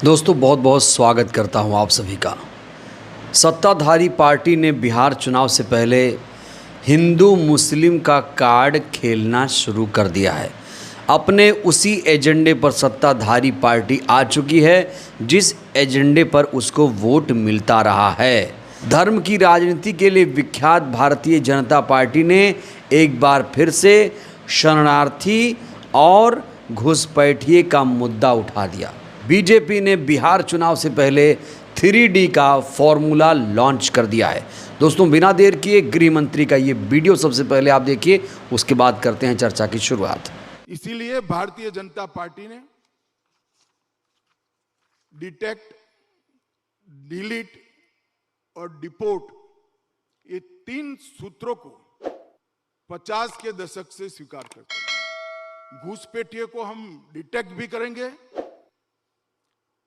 दोस्तों बहुत बहुत स्वागत करता हूं आप सभी का। सत्ताधारी पार्टी ने बिहार चुनाव से पहले हिंदू मुस्लिम का कार्ड खेलना शुरू कर दिया है। अपने उसी एजेंडे पर सत्ताधारी पार्टी आ चुकी है जिस एजेंडे पर उसको वोट मिलता रहा है। धर्म की राजनीति के लिए विख्यात भारतीय जनता पार्टी ने एक बार फिर से शरणार्थी और घुसपैठिए का मुद्दा उठा दिया। बीजेपी ने बिहार चुनाव से पहले 3D का फॉर्मूला लॉन्च कर दिया है। दोस्तों बिना देर किए गृह मंत्री का ये वीडियो सबसे पहले आप देखिए, उसके बाद करते हैं चर्चा की शुरुआत। इसीलिए भारतीय जनता पार्टी ने डिटेक्ट, डिलीट और डिपोर्ट ये 3 सूत्रों को 50 के दशक से स्वीकार करते हैं। घुसपैठिए को हम डिटेक्ट भी करेंगे,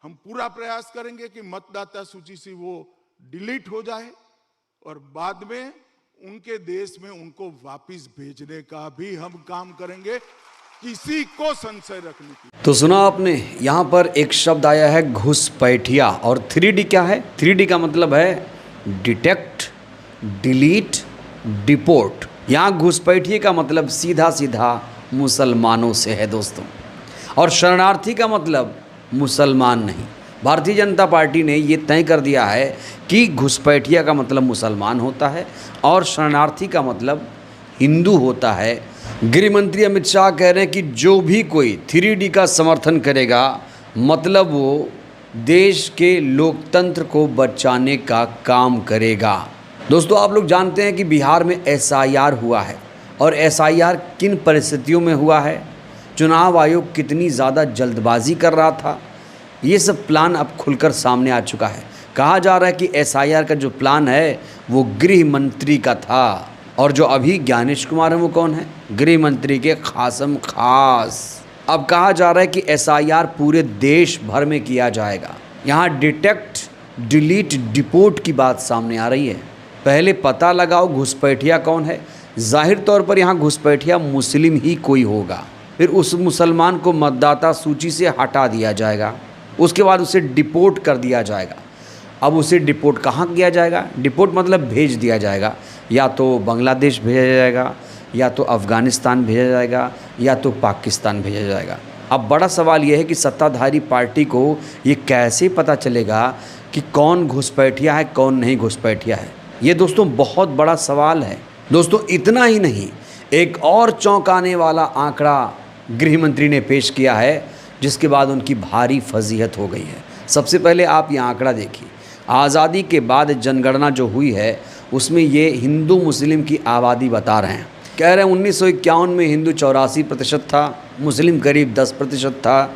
हम पूरा प्रयास करेंगे कि मतदाता सूची से वो डिलीट हो जाए और बाद में उनके देश में उनको वापस भेजने का भी हम काम करेंगे, किसी को संशय रखने की। तो सुना आपने, यहाँ पर एक शब्द आया है घुसपैठिया। और 3D क्या है? 3D का मतलब है डिटेक्ट, डिलीट, डिपोर्ट। यहाँ घुसपैठिए का मतलब सीधा सीधा मुसलमानों से है दोस्तों, और शरणार्थी का मतलब मुसलमान नहीं। भारतीय जनता पार्टी ने ये तय कर दिया है कि घुसपैठिया का मतलब मुसलमान होता है और शरणार्थी का मतलब हिंदू होता है। गृह मंत्री अमित शाह कह रहे हैं कि जो भी कोई 3D का समर्थन करेगा मतलब वो देश के लोकतंत्र को बचाने का काम करेगा। दोस्तों आप लोग जानते हैं कि बिहार में SIR हुआ है, और SIR किन परिस्थितियों में हुआ है, चुनाव आयोग कितनी ज़्यादा जल्दबाजी कर रहा था, ये सब प्लान अब खुलकर सामने आ चुका है। कहा जा रहा है कि SIR का जो प्लान है वो गृह मंत्री का था, और जो अभी ज्ञानेश कुमार है वो कौन है? गृह मंत्री के खासम खास। अब कहा जा रहा है कि SIR पूरे देश भर में किया जाएगा। यहाँ डिटेक्ट, डिलीट, डिपोर्ट की बात सामने आ रही है। पहले पता लगाओ घुसपैठिया कौन है। जाहिर तौर पर यहाँ घुसपैठिया मुस्लिम ही कोई होगा। फिर उस मुसलमान को मतदाता सूची से हटा दिया जाएगा, उसके बाद उसे डिपोर्ट कर दिया जाएगा। अब उसे डिपोर्ट कहाँ किया जाएगा? डिपोर्ट मतलब भेज दिया जाएगा, या तो बांग्लादेश भेजा जाएगा, या तो अफ़गानिस्तान भेजा जाएगा, या तो पाकिस्तान भेजा जाएगा। अब बड़ा सवाल यह है कि सत्ताधारी पार्टी को ये कैसे पता चलेगा कि कौन घुसपैठिया है कौन नहीं घुसपैठिया है? ये दोस्तों बहुत बड़ा सवाल है। दोस्तों इतना ही नहीं, एक और चौंकाने वाला आंकड़ा गृह मंत्री ने पेश किया है, जिसके बाद उनकी भारी फजीहत हो गई है। सबसे पहले आप ये आंकड़ा देखिए। आज़ादी के बाद जनगणना जो हुई है उसमें ये हिंदू मुस्लिम की आबादी बता रहे हैं। कह रहे हैं 1951 में हिंदू 84% था, मुस्लिम करीब 10% था।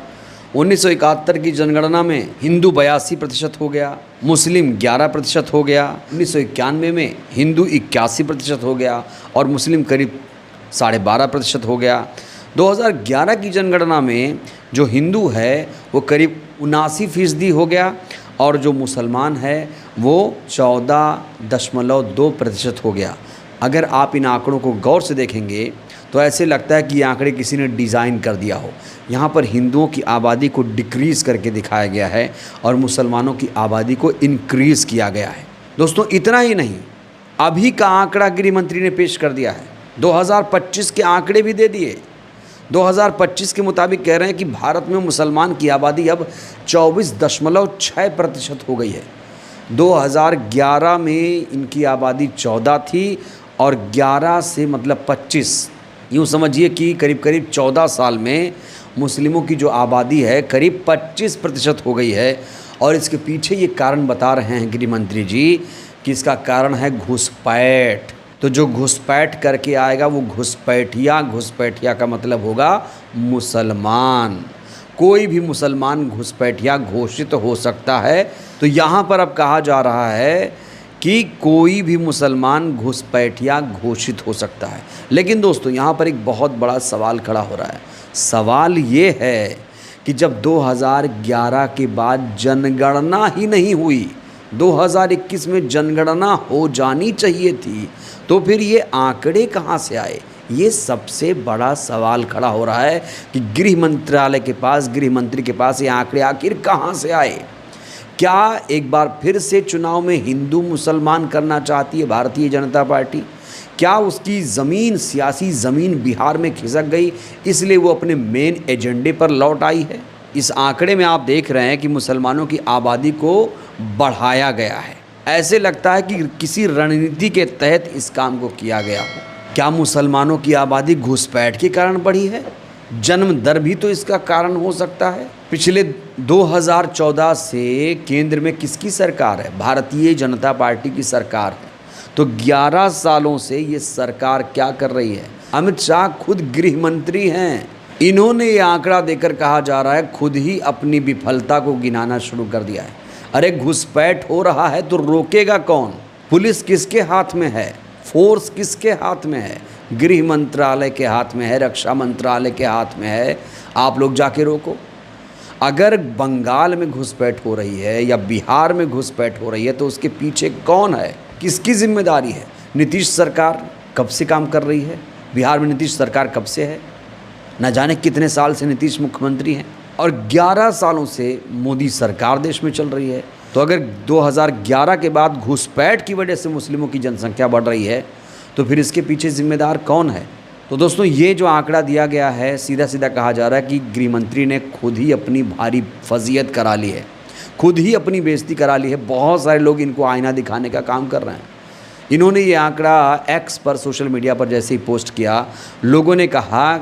1971 की जनगणना में हिंदू 82% हो गया, मुस्लिम 11% हो गया। 1991 में हिंदू 81% हो गया और मुस्लिम करीब 12.5% हो गया। 2011 की जनगणना में जो हिंदू है वो करीब 79% हो गया, और जो मुसलमान है वो 14.2% हो गया। अगर आप इन आंकड़ों को गौर से देखेंगे तो ऐसे लगता है कि ये आंकड़े किसी ने डिज़ाइन कर दिया हो। यहाँ पर हिंदुओं की आबादी को डिक्रीज़ करके दिखाया गया है और मुसलमानों की आबादी को इंक्रीज़ किया गया है। दोस्तों इतना ही नहीं, अभी का आंकड़ा गृह मंत्री ने पेश कर दिया है। 2025 के आंकड़े भी दे दिए। 2025 के मुताबिक कह रहे हैं कि भारत में मुसलमान की आबादी अब 24.6% हो गई है। 2011 में इनकी आबादी 14 थी, और 11 से मतलब 25, यूँ समझिए कि करीब करीब 14 साल में मुस्लिमों की जो आबादी है करीब 25% हो गई है। और इसके पीछे ये कारण बता रहे हैं गृह मंत्री जी कि इसका कारण है घुसपैठ। तो जो घुसपैठ करके आएगा वो घुसपैठिया, घुसपैठिया का मतलब होगा मुसलमान। कोई भी मुसलमान घुसपैठिया घोषित हो सकता है। तो यहाँ पर अब कहा जा रहा है कि कोई भी मुसलमान घुसपैठिया घोषित हो सकता है। लेकिन दोस्तों यहाँ पर एक बहुत बड़ा सवाल खड़ा हो रहा है। सवाल ये है कि जब 2011 के बाद जनगणना ही नहीं हुई, 2021 में जनगणना हो जानी चाहिए थी, तो फिर ये आंकड़े कहाँ से आए? ये सबसे बड़ा सवाल खड़ा हो रहा है कि गृह मंत्रालय के पास, गृह मंत्री के पास ये आंकड़े आखिर कहाँ से आए। क्या एक बार फिर से चुनाव में हिंदू मुसलमान करना चाहती है भारतीय जनता पार्टी? क्या उसकी ज़मीन, सियासी ज़मीन बिहार में खिसक गई, इसलिए वो अपने मेन एजेंडे पर लौट आई है? इस आंकड़े में आप देख रहे हैं कि मुसलमानों की आबादी को बढ़ाया गया है। ऐसे लगता है कि किसी रणनीति के तहत इस काम को किया गया हो। क्या मुसलमानों की आबादी घुसपैठ के कारण बढ़ी है? जन्म दर भी तो इसका कारण हो सकता है। पिछले 2014 से केंद्र में किसकी सरकार है? भारतीय जनता पार्टी की सरकार है। तो 11 सालों से ये सरकार क्या कर रही है? अमित शाह खुद गृह मंत्री हैं। इन्होंने ये आंकड़ा देकर कहा जा रहा है, खुद ही अपनी विफलता को गिनाना शुरू कर दिया है। अरे घुसपैठ हो रहा है तो रोकेगा कौन? पुलिस किसके हाथ में है? फोर्स किसके हाथ में है? गृह मंत्रालय के हाथ में है, रक्षा मंत्रालय के हाथ में है। आप लोग जाके रोको। अगर बंगाल में घुसपैठ हो रही है या बिहार में घुसपैठ हो रही है तो उसके पीछे कौन है? किसकी जिम्मेदारी है? नीतीश सरकार कब से काम कर रही है? बिहार में नीतीश सरकार कब से है? न जाने कितने साल से नीतीश मुख्यमंत्री हैं और 11 सालों से मोदी सरकार देश में चल रही है। तो अगर 2011 के बाद घुसपैठ की वजह से मुस्लिमों की जनसंख्या बढ़ रही है तो फिर इसके पीछे जिम्मेदार कौन है? तो दोस्तों, ये जो आंकड़ा दिया गया है, सीधा सीधा कहा जा रहा है कि गृह मंत्री ने खुद ही अपनी भारी फजीयत करा ली है, खुद ही अपनी बेइज्जती करा ली है। बहुत सारे लोग इनको आईना दिखाने का काम कर रहे हैं। इन्होंने ये आंकड़ा एक्स पर, सोशल मीडिया पर जैसे ही पोस्ट किया, लोगों ने कहा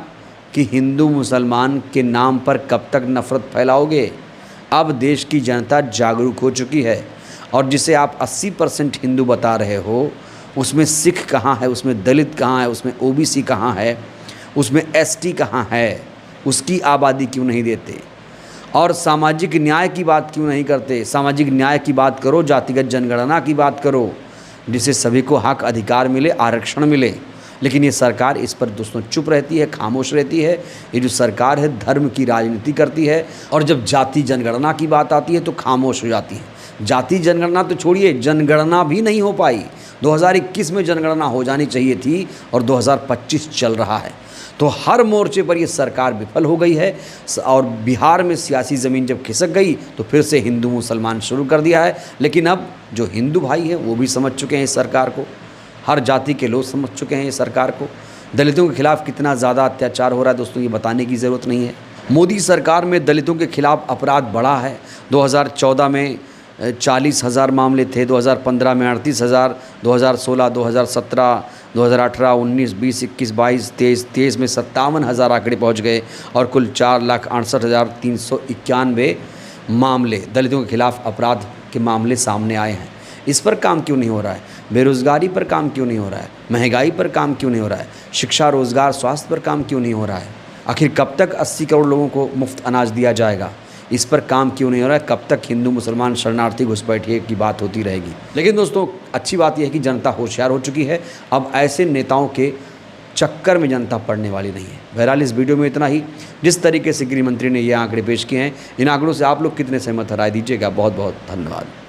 कि हिंदू मुसलमान के नाम पर कब तक नफ़रत फैलाओगे? अब देश की जनता जागरूक हो चुकी है और जिसे आप 80% हिंदू बता रहे हो, उसमें सिख कहाँ है, उसमें दलित कहाँ है, उसमें ओबीसी कहाँ है, उसमें एसटी कहाँ है? उसकी आबादी क्यों नहीं देते? और सामाजिक न्याय की बात क्यों नहीं करते? सामाजिक न्याय की बात करो, जातिगत जनगणना की बात करो, जिससे सभी को हक अधिकार मिले, आरक्षण मिले। लेकिन ये सरकार इस पर दोस्तों चुप रहती है, खामोश रहती है। ये जो सरकार है धर्म की राजनीति करती है और जब जाति जनगणना की बात आती है तो खामोश हो जाती है। जाति जनगणना तो छोड़िए, जनगणना भी नहीं हो पाई। 2021 में जनगणना हो जानी चाहिए थी और 2025 चल रहा है। तो हर मोर्चे पर ये सरकार विफल हो गई है और बिहार में सियासी ज़मीन जब खिसक गई तो फिर से हिंदू मुसलमान शुरू कर दिया है। लेकिन अब जो हिंदू भाई हैं वो भी समझ चुके हैं इस सरकार को, हर जाति के लोग समझ चुके हैं इस सरकार को। दलितों के खिलाफ कितना ज़्यादा अत्याचार हो रहा है दोस्तों, ये बताने की ज़रूरत नहीं है। मोदी सरकार में दलितों के खिलाफ अपराध बढ़ा है। 2014 में 40,000 मामले थे, 2015 में 38,000, 2016, 2017, 2018, 19, 20, 21, 22, 23 में 57,000 आंकड़े पहुंच गए और कुल 4,68,391 मामले दलितों के खिलाफ अपराध के मामले सामने आए हैं। इस पर काम क्यों नहीं हो रहा है? बेरोज़गारी पर काम क्यों नहीं हो रहा है? महंगाई पर काम क्यों नहीं हो रहा है? शिक्षा, रोज़गार, स्वास्थ्य पर काम क्यों नहीं हो रहा है? आखिर कब तक 80 करोड़ लोगों को मुफ्त अनाज दिया जाएगा? इस पर काम क्यों नहीं हो रहा है? कब तक हिंदू मुसलमान शरणार्थी घुसपैठिए की बात होती रहेगी? लेकिन दोस्तों, अच्छी बात यह है कि जनता होशियार हो चुकी है। अब ऐसे नेताओं के चक्कर में जनता पड़ने वाली नहीं है। बहरहाल इस वीडियो में इतना ही। जिस तरीके से गृह मंत्री ने ये आंकड़े पेश किए हैं, इन आंकड़ों से आप लोग कितने सहमत हैं? राय दीजिएगा। बहुत बहुत धन्यवाद।